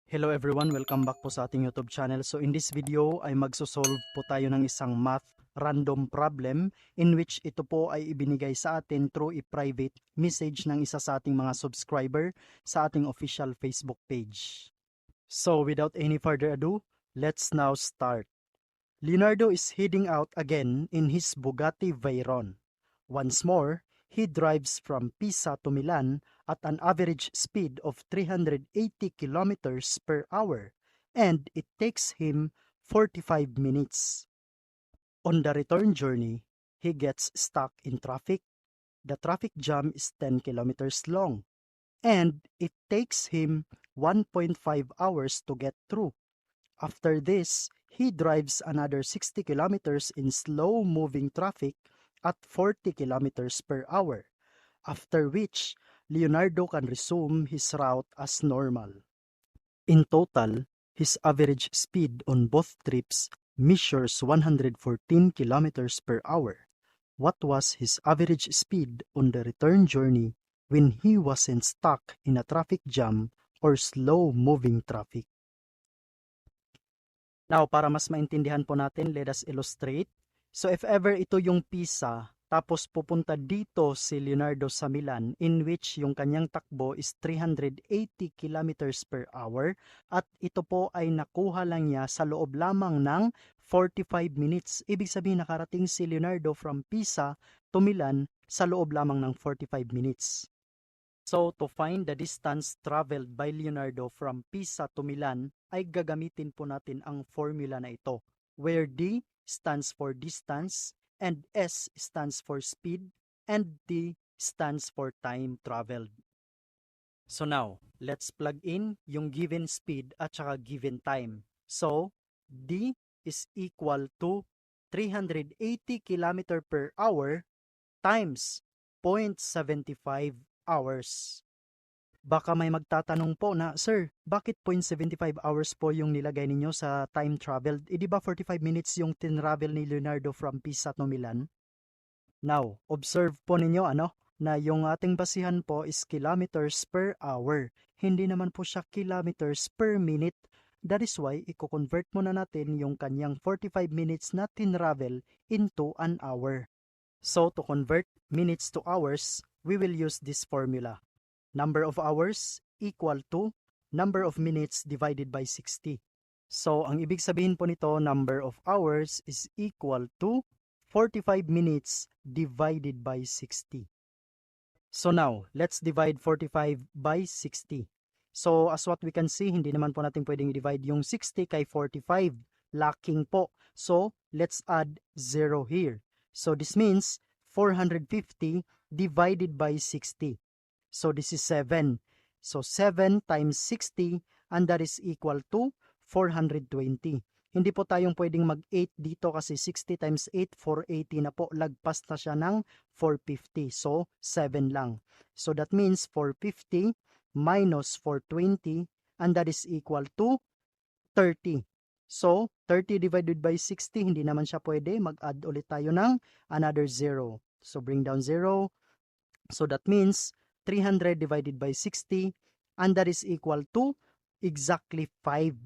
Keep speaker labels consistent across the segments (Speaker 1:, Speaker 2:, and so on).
Speaker 1: Hello everyone, welcome back po sa ating YouTube channel. So in this video ay magsosolve po tayo ng isang math random problem in which ito po ay ibinigay sa atin through a private message ng isa sa ating mga subscriber sa ating official Facebook page. So without any further ado, let's now start. Leonardo is heading out again in his Bugatti Veyron. Once more, he drives from Pisa to Milan at an average speed of 380 kilometers per hour, and it takes him 45 minutes. On the return journey, he gets stuck in traffic. The traffic jam is 10 kilometers long, and it takes him 1.5 hours to get through. After this, he drives another 60 kilometers in slow-moving traffic at 40 kilometers per hour, after which Leonardo can resume his route as normal. In total, his average speed on both trips measures 114 kilometers per hour. What was his average speed on the return journey when he wasn't stuck in a traffic jam or slow-moving traffic? Now, para mas maintindihan po natin, let us illustrate. So if ever ito yung Pisa, tapos pupunta dito si Leonardo sa Milan, in which yung kanyang takbo is 380 kilometers per hour, at ito po ay nakuha lang niya sa loob lamang ng 45 minutes. Ibig sabihin nakarating si Leonardo from Pisa to Milan sa loob lamang ng 45 minutes. So, to find the distance traveled by Leonardo from Pisa to Milan, ay gagamitin po natin ang formula na ito, where D stands for distance, and S stands for speed, and T stands for time traveled. So now, let's plug in yung given speed at saka given time. So, D is equal to 380 km per hour times 0.75 hours. Baka may magtatanong po na, Sir, bakit 0.75 hours po yung nilagay ninyo sa time traveled? Di ba 45 minutes yung tinravel ni Leonardo from Pisa to Milan? Now, observe po ninyo na yung ating basihan po is kilometers per hour. Hindi naman po siya kilometers per minute. That is why, i-convert muna natin yung kanyang 45 minutes na tinravel into an hour. So, to convert minutes to hours, we will use this formula. Number of hours equal to number of minutes divided by 60. So, ang ibig sabihin po nito, number of hours is equal to 45 minutes divided by 60. So now, let's divide 45 by 60. So, as what we can see, hindi naman po natin pwedeng i-divide yung 60 kay 45. Lacking po. So, let's add 0 here. So, this means 450 divided by 60. So, this is 7. So, 7 times 60, and that is equal to 420. Hindi po tayong pwedeng mag-8 dito kasi 60 times 8, 480 na po. Lagpas na siya ng 450. So, 7 lang. So, that means 450 minus 420, and that is equal to 30. So, 30 divided by 60, hindi naman siya pwede. Mag-add ulit tayo ng another 0. So, bring down 0. So, that means 300 divided by 60, and that is equal to exactly 5.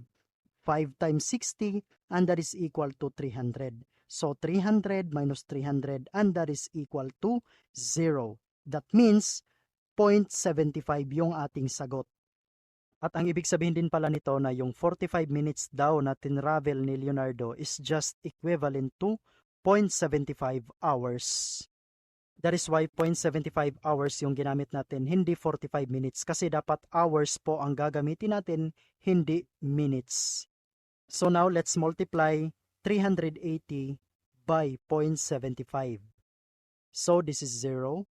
Speaker 1: 5 times 60, and that is equal to 300. So, 300 minus 300, and that is equal to 0. That means 0.75 yung ating sagot. At ang ibig sabihin din pala nito na yung 45 minutes daw na tinravel ni Leonardo is just equivalent to 0.75 hours. That is why 0.75 hours yung ginamit natin, hindi 45 minutes. Kasi dapat hours po ang gagamitin natin, hindi minutes. So now, let's multiply 380 by 0.75. So this is 0.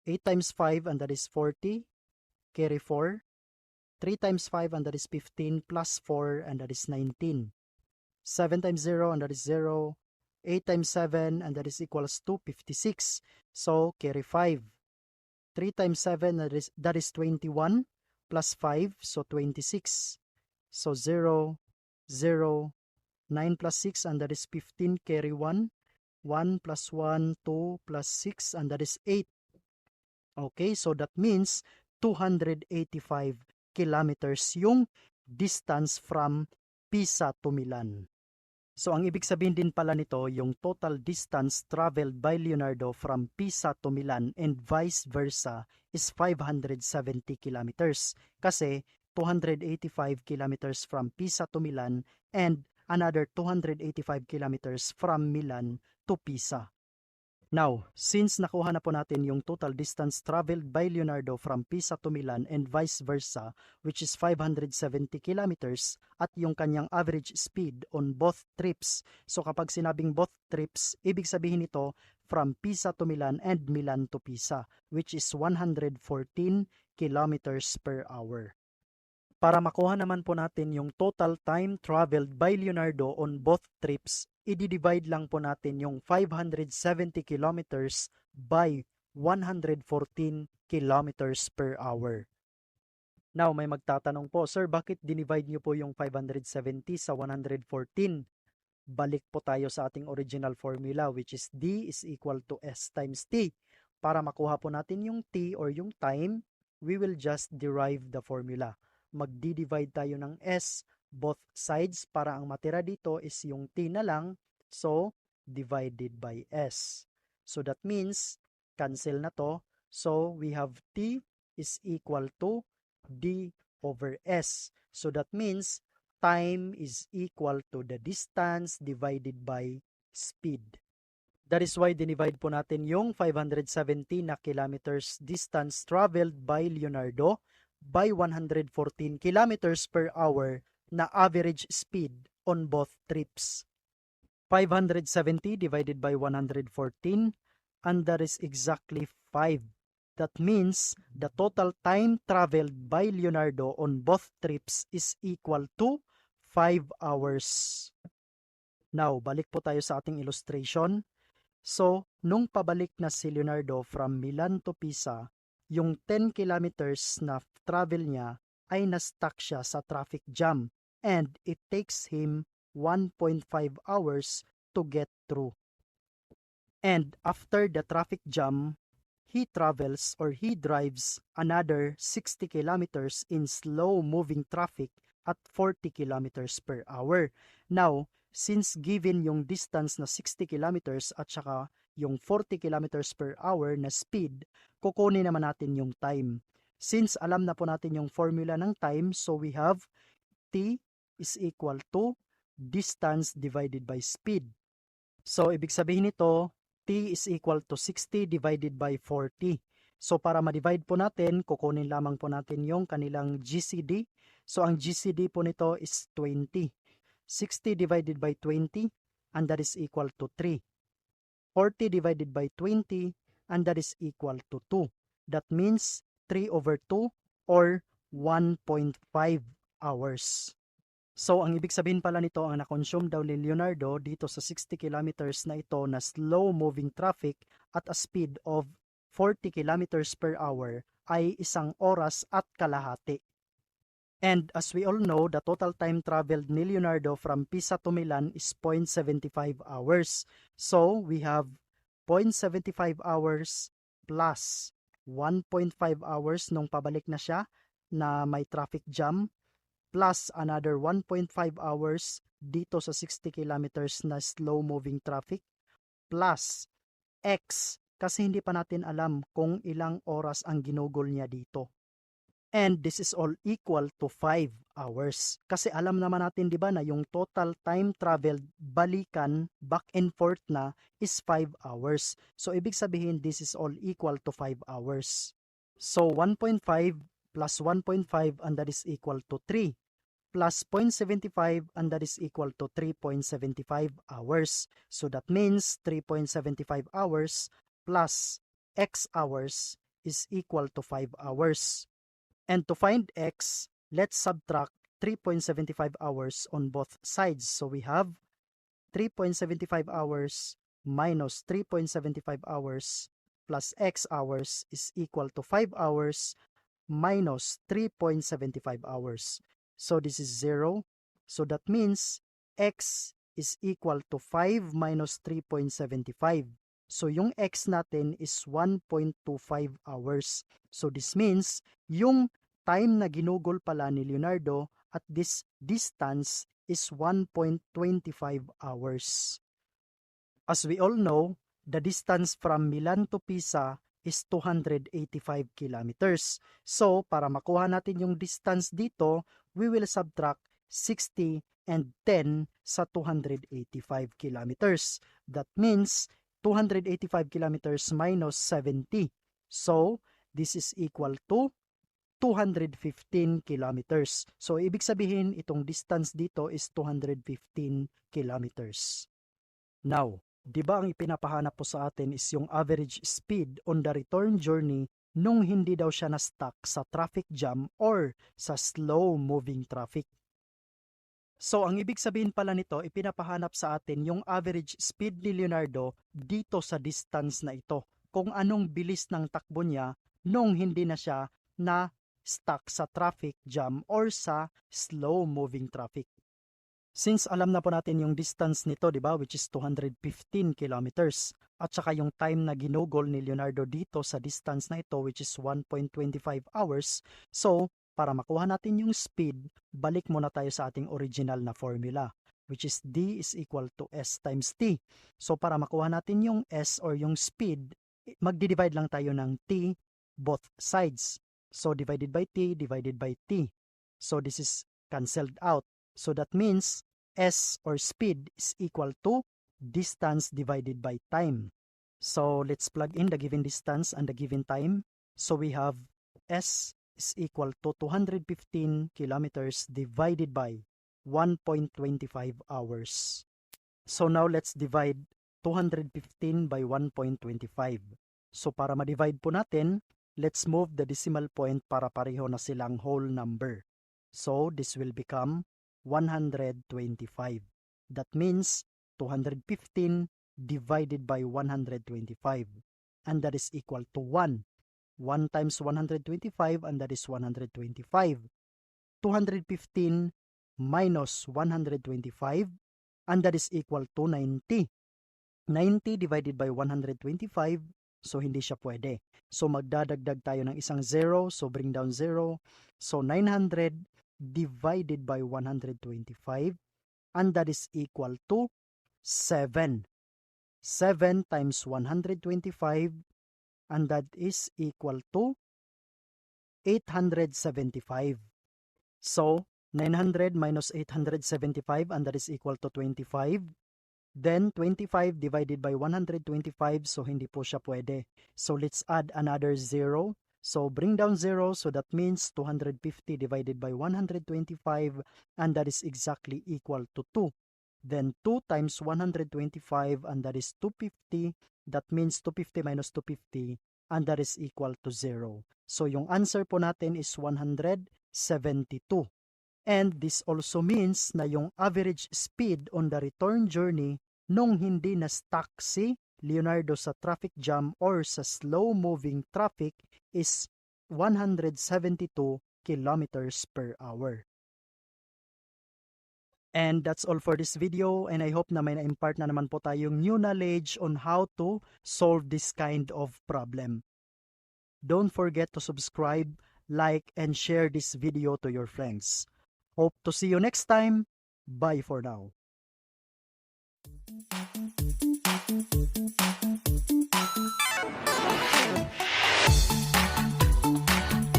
Speaker 1: 8 times 5, and that is 40. Carry 4. 3 times 5, and that is 15, plus 4, and that is 19. 7 times 0, and that is 0. 8 times 7, and that is equals to 56. So, carry 5. 3 times 7, that is 21, plus 5, so 26. So, 0, 0, 9 plus 6, and that is 15, carry 1. 1 plus 1, 2 plus 6, and that is 8. Okay, so that means 285 kilometers yung distance from Pisa to Milan. So ang ibig sabihin din pala nito, yung total distance traveled by Leonardo from Pisa to Milan and vice versa is 570 kilometers. Kasi 285 kilometers from Pisa to Milan and another 285 kilometers from Milan to Pisa. Now, since nakuha na po natin yung total distance traveled by Leonardo from Pisa to Milan and vice versa, which is 570 kilometers, at yung kanyang average speed on both trips. So kapag sinabing both trips, ibig sabihin nito from Pisa to Milan and Milan to Pisa, which is 114 kilometers per hour. Para makuha naman po natin yung total time traveled by Leonardo on both trips, i-divide lang po natin yung 570 kilometers by 114 kilometers per hour. Now, may magtatanong po, Sir, bakit dinivide niyo po yung 570 sa 114? Balik po tayo sa ating original formula, which is D is equal to S times T. Para makuha po natin yung T or yung time, we will just derive the formula. Magdi-divide tayo ng S both sides para ang matira dito is yung T na lang, so divided by S. So that means cancel na to, so we have T is equal to D over S. So that means time is equal to the distance divided by speed. That is why dinivide po natin yung 570 na kilometers distance traveled by Leonardo by 114 kilometers per hour na average speed on both trips. 570 divided by 114, and that is exactly 5. That means the total time traveled by Leonardo on both trips is equal to 5 hours. Now, balik po tayo sa ating illustration. So, nung pabalik na si Leonardo from Milan to Pisa, yung 10 kilometers na travel niya ay na-stuck siya sa traffic jam and it takes him 1.5 hours to get through. And after the traffic jam, he travels or he drives another 60 kilometers in slow-moving traffic at 40 kilometers per hour. Now, since given yung distance na 60 kilometers at saka yung 40 kilometers per hour na speed, kukunin naman natin yung time. Since alam na po natin yung formula ng time, so we have T is equal to distance divided by speed. So, ibig sabihin nito, T is equal to 60 divided by 40. So, para ma-divide po natin, kukunin lamang po natin yung kanilang GCD. So, ang GCD po nito is 20. 60 divided by 20, and that is equal to 3. 40 divided by 20, and that is equal to 2. That means 3 over 2 or 1.5 hours. So, ang ibig sabihin pala nito, ang na-consume daw ni Leonardo dito sa 60 kilometers na ito na slow-moving traffic at a speed of 40 kilometers per hour ay 1 oras at kalahati. And as we all know, the total time traveled ni Leonardo from Pisa to Milan is 0.75 hours. So, we have 0.75 hours plus 1.5 hours nung pabalik na siya na may traffic jam plus another 1.5 hours dito sa 60 kilometers na slow-moving traffic plus X kasi hindi pa natin alam kung ilang oras ang ginugol niya dito. And this is all equal to 5 hours. Kasi alam naman natin, di ba, na yung total time traveled balikan, back and forth na, is 5 hours. So, ibig sabihin, this is all equal to 5 hours. So, 1.5 plus 1.5 and that is equal to 3. Plus 0.75 and that is equal to 3.75 hours. So, that means 3.75 hours plus X hours is equal to 5 hours. And to find X, let's subtract 3.75 hours on both sides. So we have 3.75 hours minus 3.75 hours plus X hours is equal to 5 hours minus 3.75 hours. So this is 0. So that means X is equal to 5 minus 3.75. So yung X natin is 1.25 hours. So this means yung time na ginugol pala ni Leonardo at this distance is 1.25 hours. As we all know, the distance from Milan to Pisa is 285 kilometers. So, para makuha natin yung distance dito, we will subtract 60 and 10 sa 285 kilometers. That means 285 kilometers minus 70. So, this is equal to 215 kilometers. So, ibig sabihin, itong distance dito is 215 kilometers. Now, di ba ang ipinapahanap po sa atin is yung average speed on the return journey nung hindi daw siya na-stuck sa traffic jam or sa slow-moving traffic. So, ang ibig sabihin pala nito, ipinapahanap sa atin yung average speed ni Leonardo dito sa distance na ito. Kung anong bilis ng takbo niya nung hindi na siya na-stuck sa traffic jam or sa slow-moving traffic. Since alam na po natin yung distance nito, di ba, which is 215 kilometers, at saka yung time na ginugol ni Leonardo dito sa distance na ito, which is 1.25 hours, so, para makuha natin yung speed, balik muna tayo sa ating original na formula, which is D is equal to S times T. So, para makuha natin yung S or yung speed, magdi-divide lang tayo ng T both sides. So, divided by T, divided by T. So, this is cancelled out. So that means S or speed is equal to distance divided by time. So let's plug in the given distance and the given time. So we have S is equal to 215 kilometers divided by 1.25 hours. So now let's divide 215 by 1.25. So para ma-divide po natin, let's move the decimal point para pareho na silang whole number. So this will become 125. That means 215 divided by 125. And that is equal to 1. 1 times 125 and that is 125. 215 minus 125 and that is equal to 90. 90 divided by 125, so hindi siya pwede. So magdadagdag tayo ng isang 0, so bring down 0. So 900 divided by 125 and that is equal to 7. 7 times 125 and that is equal to 875. So 900 minus 875 and that is equal to 25. Then 25 divided by 125, so hindi po siya pwede. So let's add another 0. So bring down 0, so that means 250 divided by 125 and that is exactly equal to 2. Then 2 times 125 and that is 250. That means 250 minus 250 and that is equal to 0. So yung answer po natin is 172. And this also means na yung average speed on the return journey nung hindi na-stuck si Leonardo sa traffic jam or sa slow-moving traffic is 172 kilometers per hour. And that's all for this video, and I hope na may na-impart na naman po tayong new knowledge on how to solve this kind of problem. Don't forget to subscribe, like, and share this video to your friends. Hope to see you next time. Bye for now.